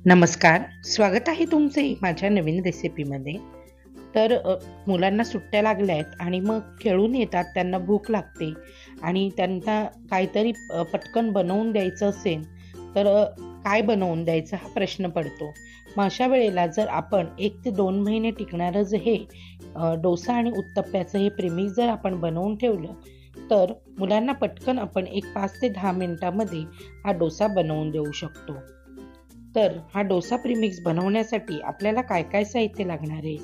नमस्कार, स्वागत आहे तुमचे माझ्या नवीन रेसिपीमध्ये. तर मुलांना सुट्ट्या लागल्या आहेत आणि मग खेळून येतात, त्यांना भूक लागते आणि त्यांना काहीतरी पटकन बनवून द्यायचं असेल तर काय बनवून द्यायचं हा प्रश्न पडतो. मग अशा वेळेला जर आपण 1 ते 2 महिने टिकणारं जे हे डोसा आणि उत्तप्प्याचं हे प्रेमिक्स जर आपण बनवून ठेवलं तर मुलांना पटकन आपण 5 ते 10 मिनिटामध्ये हा डोसा बनवून देऊ शकतो. तर हा डोसा प्रीमिक्स बनवण्यासाठी आपल्याला काय काय साहित्य लागणार आहे,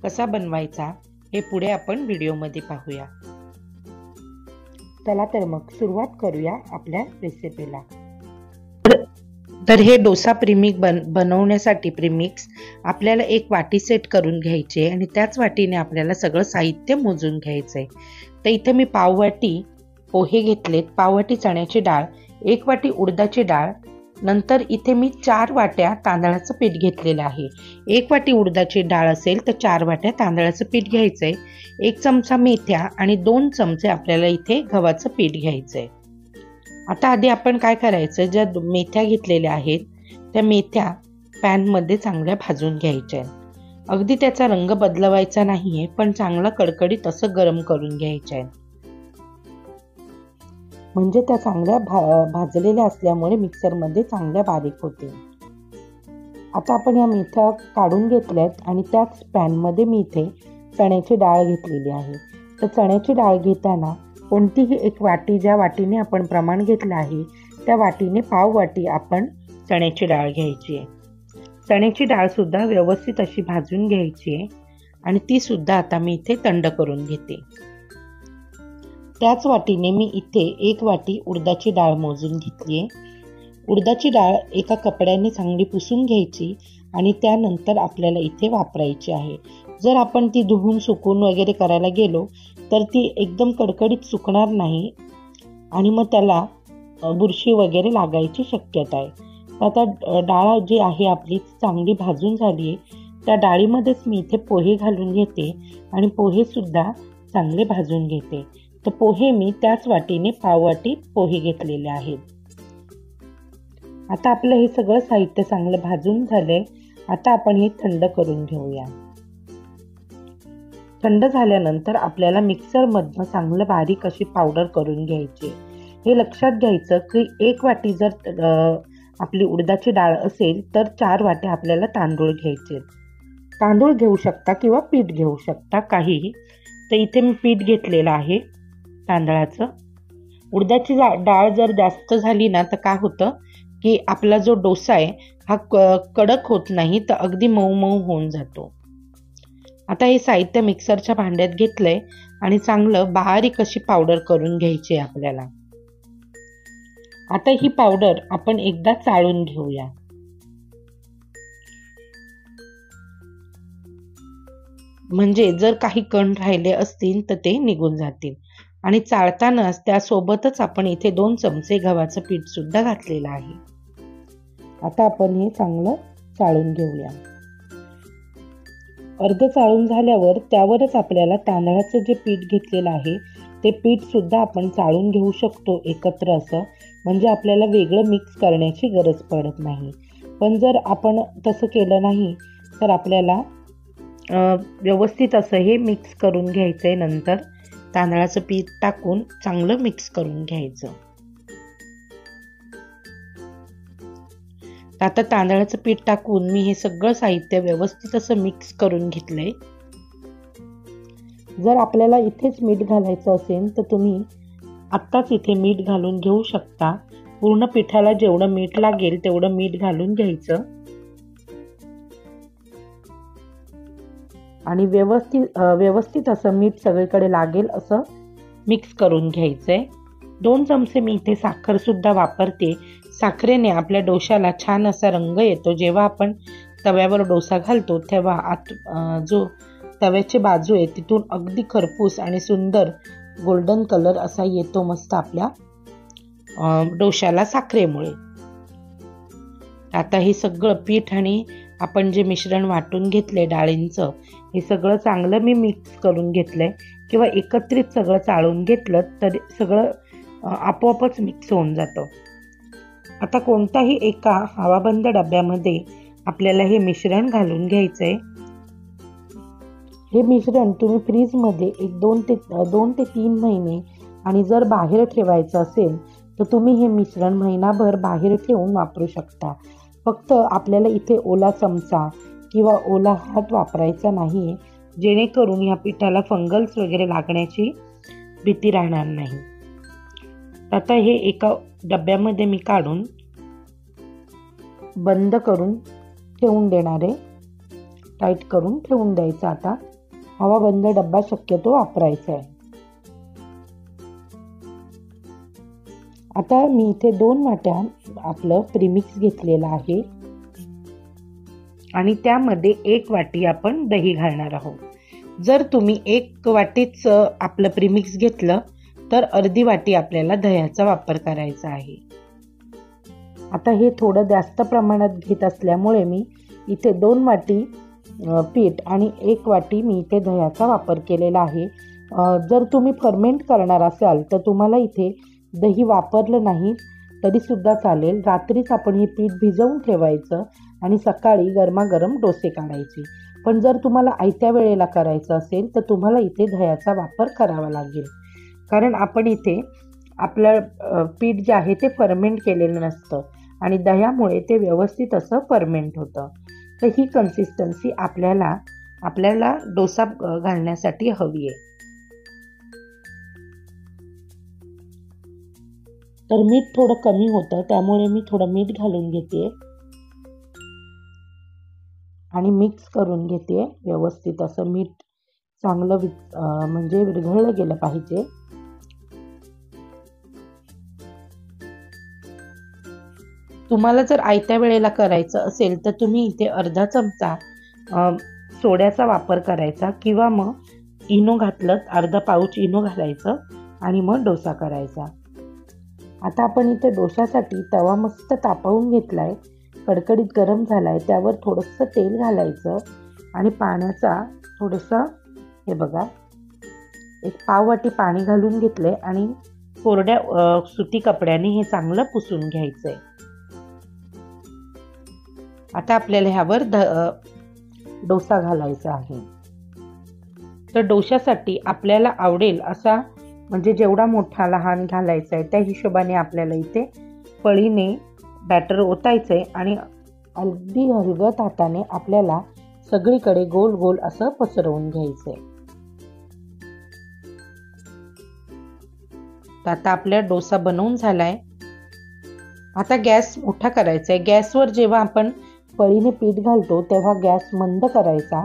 कसा बनवायचा हे पुढे आपण व्हिडिओमध्ये पाहूया. चला तर मग सुरुवात करूया आपल्या रेसिपीला. तर हे डोसा बनवण्यासाठी प्रीमिक्स आपल्याला एक वाटी सेट करून घ्यायची आणि त्याच वाटीने आपल्याला सगळं साहित्य मोजून घ्यायचंय. तर इथे मी पाववाटी पोहे घेतलेत, पाववाटी चण्याची डाळ, 1 वाटी उडदाची डाळ, नंतर इथे मी 4 वाट्या तांदळाचं पीठ घेतलेलं आहे. 1 वाटी उडदाची डाळ असेल तर 4 वाट्या तांदळाचं पीठ घ्यायचंय. 1 चमचा मेथ्या आणि 2 चमचे आपल्याला इथे गव्हाचं पीठ घ्यायचंय. आता आधी आपण काय करायचं, ज्या मेथ्या घेतलेल्या आहेत त्या मेथ्या पॅनमध्ये चांगल्या भाजून घ्यायच्या. अगदी त्याचा रंग बदलवायचा नाहीये, पण चांगला कडकडीत असं गरम करून घ्यायच्या आहे. म्हणजे त्या चांगल्या भाजलेल्या असल्यामुळे मिक्सरमध्ये चांगल्या बारीक होते. आता आपण या मेथ्या काढून घेतल्यात आणि त्याच पॅनमध्ये मी इथे चण्याची डाळ घेतलेली आहे. तर चण्याची डाळ घेताना कोणतीही एक वाटी, ज्या वाटीने आपण प्रमाण घेतलं आहे त्या वाटीने पाव वाटी आपण चण्याची डाळ घ्यायची आहे. चण्याची डाळ सुद्धा व्यवस्थित अशी भाजून घ्यायची आहे आणि ती सुद्धा आता मी इथे थंड करून घेते. त्याच वाटीने मी इथे 1 वाटी उडदाची डाळ मोजून घेतली आहे. उडदाची डाळ एका कपड्याने चांगली पुसून घ्यायची आणि त्यानंतर आपल्याला इथे वापरायची आहे. जर आपण ती धुवून सुकून वगैरे करायला गेलो तर ती एकदम कडकडीत सुकणार नाही आणि मग त्याला बुरशी वगैरे लागायची शक्यता आहे. आता डाळ जी आहे आपली चांगली भाजून झाली आहे. त्या डाळीमध्येच मी इथे पोहे घालून घेते आणि पोहे सुद्धा चांगले भाजून घेते. तर पोहे मी त्याच वाटीने पाववाटी पोहे घेतलेले आहेत. आता आपलं हे सगळं साहित्य चांगलं भाजून झालंय. आता आपण हे थंड करून घेऊया. थंड झाल्यानंतर आपल्याला मिक्सरमधनं चांगलं बारीक अशी पावडर करून घ्यायची. हे लक्षात घ्यायचं की 1 वाटी जर आपली उडदाची डाळ असेल तर 4 वाट्या आपल्याला तांदूळ घ्यायचे. तांदूळ घेऊ शकता किंवा पीठ घेऊ शकता काहीही. तर इथे मी पीठ घेतलेलं आहे तांदळाचं. उडदाची डाळ जर जास्त झाली ना तर काय होतं की आपला जो डोसा आहे हा कडक होत नाही, तर अगदी मऊ मऊ होऊन जातो. आता हे साहित्य मिक्सरच्या भांड्यात घेतलंय आणि चांगलं बारीक अशी पावडर करून घ्यायची आहे आपल्याला. आता ही पावडर आपण एकदा चाळून घेऊया. म्हणजे जर काही कण राहिले असतील तर ते निघून जातील. आणि चाळतानाच त्यासोबतच आपण इथे 2 चमचे गव्हाचं पीठ सुद्धा घातलेलं आहे. आता आपण हे चांगलं चाळून घेऊया. अर्ध चाळून झाल्यावर त्यावरच आपल्याला तांदळाचं जे पीठ घेतलेलं आहे ते पीठ सुद्धा आपण चाळून घेऊ शकतो एकत्र असं. म्हणजे आपल्याला वेगळं मिक्स करण्याची गरज पडत नाही. पण जर आपण तसं केलं नाही तर आपल्याला व्यवस्थित असं हे मिक्स करून घ्यायचं आहे. नंतर तांदळाचं पीठ टाकून चांगलं मिक्स करून घ्यायचं. आता तांदळाचं पीठ टाकून मी हे सगळं साहित्य व्यवस्थित असं मिक्स करून घेतलंय. जर आपल्याला इथेच मीठ घालायचं असेल तर तुम्ही आत्ताच इथे मीठ घालून घेऊ शकता. पूर्ण पिठाला जेवढं मीठ लागेल तेवढं मीठ घालून घ्यायचं आणि व्यवस्थित असं मीठ सगळीकडे लागेल असं मिक्स करून घ्यायचंय. 2 चमचे मी इथे साखर सुद्धा वापरते. साखरेने आपल्या डोशाला छान असा रंग येतो. जेव्हा आपण तव्यावर डोसा घालतो तेव्हा जो तव्याची बाजू आहे तिथून अगदी खरपूस आणि सुंदर गोल्डन कलर असा येतो मस्त आपल्या डोशाला साखरेमुळे. आता हे सगळं पीठ आणि आपण जे मिश्रण वाटून घेतले डाळींचं हे सगळं चांगलं मी मिक्स करून घेतलंय किंवा एकत्रित सगळं चाळून घेतलं तर सगळं आपोआपच मिक्स होऊन जातं. आता कोणत्याही एका हवाबंद डब्यामध्ये आपल्याला हे मिश्रण घालून घ्यायचंय। हे मिश्रण तुम्ही फ्रीजमध्ये एक 2 ते 3 महिने आणि जर बाहेर ठेवायचं असेल तर तुम्ही हे मिश्रण महिनाभर बाहेर ठेवून वापरू शकता। फक्त आपल्याला इथे ओला चमचा किंवा ओला हात वापरायचा नाही, जेणेकरून या पिठाला फंगल्स वगैरे लागण्याची भीती राहणार नाही। आता हे एका डब्यामध्ये मी काढून बंद करून ठेवून देणार आहे, टाईट करून ठेवून द्यायचं। आता हवा बंद डब्बा शक्यतो वापरायचा आहे। आता मी इथे 2 वाट्या आपलं प्रीमिक्स घेतलेलं आहे आणि त्यामध्ये 1 वाटी आपण दही घालणार आहोत। जर तुम्ही 1 वाटीच आपलं प्रीमिक्स घेतलं तर अर्धी वाटी आपल्याला दह्याचा वापर करायचा आहे। आता हे थोडं जास्त प्रमाणात घेत असल्यामुळे मी इथे 2 वाटी पीठ आणि 1 वाटी मी इथे दह्याचा वापर केलेला आहे। जर तुम्ही फर्मेंट करणार असाल तर तुम्हाला इथे दही वापरलं नाही तरी सुद्धा चालेल। रात्रीच आपण हे पीठ भिजवून ठेवायचं आणि सकाळी गरमागरम डोसे काढायचे। पण जर तुम्हाला आयत्या वेळेला करायचं असेल तर तुम्हाला इथे दह्याचा वापर करावा लागेल, कारण आपण इथे आपलं पीठ जे आहे ते फर्मेंट केलेलं नसतं आणि दह्यामुळे ते व्यवस्थित असं फर्मेंट होतं। तर ही कन्सिस्टन्सी आपल्याला डोसा घालण्यासाठी हवी आहे। तर मीठ थोडं कमी होतं त्यामुळे मी थोडं मीठ घालून घेते आणि मिक्स करून घेते व्यवस्थित। असं मीठ चांगलं म्हणजे विरघळलं गेलं पाहिजे। तुम्हाला जर आयत्या वेळेला करायचं असेल तर तुम्ही इथे अर्धा चमचा सोड्याचा वापर करायचा किंवा मग इनो घातलं, अर्धा पाऊच इनो घालायचं आणि मग डोसा करायचा। आता आपण इथे डोशासाठी तवा मस्त तापवून घेतलाय, कडकडीत गरम झालाय। त्यावर थोडंसं तेल घालायचं आणि पाण्याचा थोडंसं हे बघा 1 पाव वाटी पाणी घालून घेतलंय आणि कोरड्या सुती कपड्याने हे चांगलं पुसून घ्यायचंय। आता आपल्याला ह्यावर डोसा घालायचा आहे। तर डोशासाठी आपल्याला आवडेल असा म्हणजे जेवढा मोठा लहान घालायचा आहे त्या हिशोबाने आपल्याला इथे पळीने बॅटर ओतायचंय आणि अगदी हलगर्जीत हाताने आपल्याला सगळीकडे गोल गोल असं पसरवून घ्यायचंय। आता आपला डोसा बनवून झालाय। आता गॅस मोठा करायचा आहे। गॅसवर जेव्हा आपण पळीने पीठ घालतो तेव्हा गॅस मंद करायचा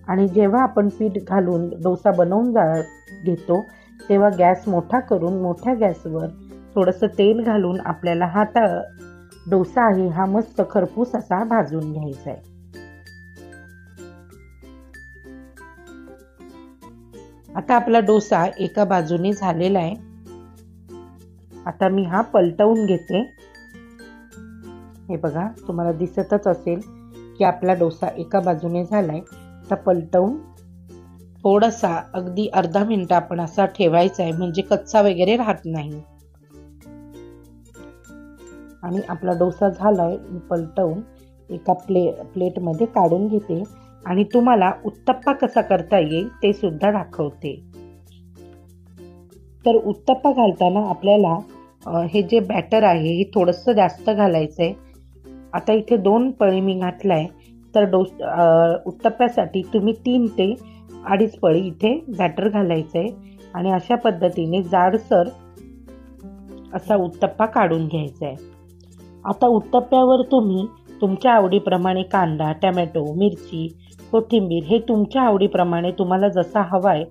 आणि जेव्हा आपण पीठ घालून डोसा बनवून घेतो तेव्हा गॅस मोठा करून मोठ्या गॅसवर थोडंसं तेल घालून आपल्याला हा डोसा आहे हा मस्त खरपूस असा भाजून घ्यायचा आहे। आता आपला डोसा एका बाजूने झालेला आहे। आता मी हा पलटवून घेते। हे बघा तुम्हाला दिसतच असेल की आपला डोसा एका बाजूने झालाय। आता पलटवून थोडासा अगदी अर्धा मिनिट आपण असा ठेवायचा आहे म्हणजे कच्चा वगैरे राहत नाही। आणि आपला डोसा झालाय, पलटवून एका प्लेटमध्ये काढून घेते आणि तुम्हाला उत्तप्पा कसा करता येईल ते सुद्धा दाखवते। तर उत्तप्पा घालताना आपल्याला हे जे बॅटर आहे हे थोडंसं जास्त घालायचंय। आता इथे 2 पळी मी घातलाय, तर उत्तप्प्यासाठी तुम्ही 3 ते 2.5 पळी इथे बॅटर घालायचंय आणि अशा पद्धतीने जाडसर असा उत्तप्पा काढून घ्यायचा आहे। आता उत्तप्प्यावर तुम्ही तुमच्या आवडीप्रमाणे कांदा, टोमॅटो, मिरची, कोथिंबीर हे तुमच्या आवडीप्रमाणे तुम्हाला जसा हवाय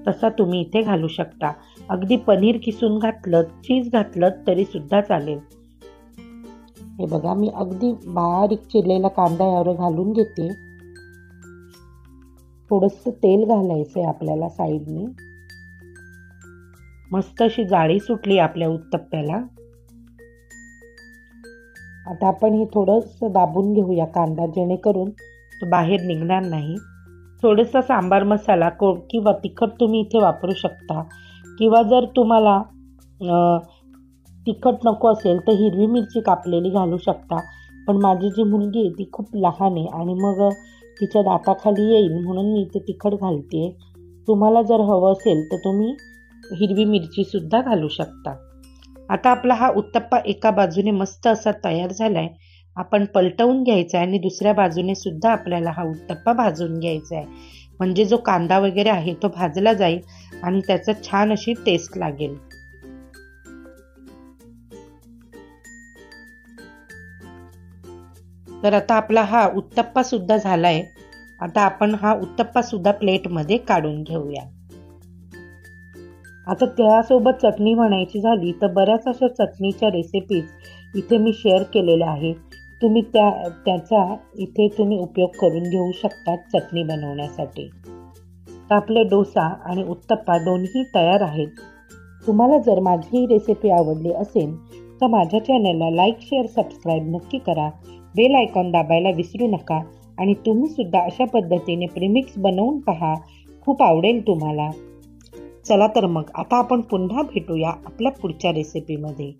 तसा तुम्ही इथे घालू शकता। अगदी पनीर किसून घातलं, चीज घातलं तरी सुद्धा चालेल। हे बघा मी अगदी बारीक चिरलेला कांदा यावर घालून घेते। थोडंसं तेल घालायचंय आपल्याला साईडने। मस्त अशी जाळी सुटली आपल्या उत्तप्प्याला। आता आपण हे थोडंसं दाबून घेऊया कांदा, जेणेकरून तो बाहेर निघणार नाही। थोडासा सांबार मसाला किंवा तिखट तुम्ही इथे वापरू शकता, किंवा जर तुम्हाला तिखट नको असेल तर हिरवी मिरची कापलेली घालू शकता, पण माझी जी मुलगी आहे ती खूप लहान आहे आणि मग तिच्या दाताखाली येईल म्हणून मी इथे तिखट घालते. तुम्हाला जर हवं असेल तर तुम्ही हिरवी मिरचीसुद्धा घालू शकता. आता आपला हा उत्तप्पा एका बाजूने मस्त असा तयार झालाय. आपण पलटवून घ्यायचा आहे आणि दुसऱ्या बाजूने सुद्धा आपल्याला हा उत्तप्पा भाजून घ्यायचा आहे. म्हणजे जो कांदा वगैरे आहे तो भाजला जाईल आणि त्याचा छान अशी टेस्ट लागेल. तर आता आपला हा उत्तप्पा सुद्धा झालाय. आता आपण हा उत्तप्पा सुद्धा प्लेटमध्ये काढून घेऊया. आता त्यासोबत चटणी म्हणायची झाली तर बऱ्याच अशा चटणीच्या रेसिपीज इथे मी शेअर केलेल्या आहेत. तुम्ही त्याचा इथे तुम्ही उपयोग करून घेऊ शकता चटणी बनवण्यासाठी. तर आपले डोसा आणि उत्तप्पा दोन्ही तयार आहेत. तुम्हाला जर माझी ही रेसिपी आवडली असेल तर माझ्या चॅनलला लाईक, शेअर, सबस्क्राईब नक्की करा. बेल आयकॉन दाबायला विसरू नका आणि तुम्ही सुद्धा अशा पद्धतीने प्रीमिक्स बनवून पहा. खूप आवडेल तुम्हाला. चला तर मग आता आपण पुन्हा भेटूया आपल्या पुढच्या रेसिपीमध्ये.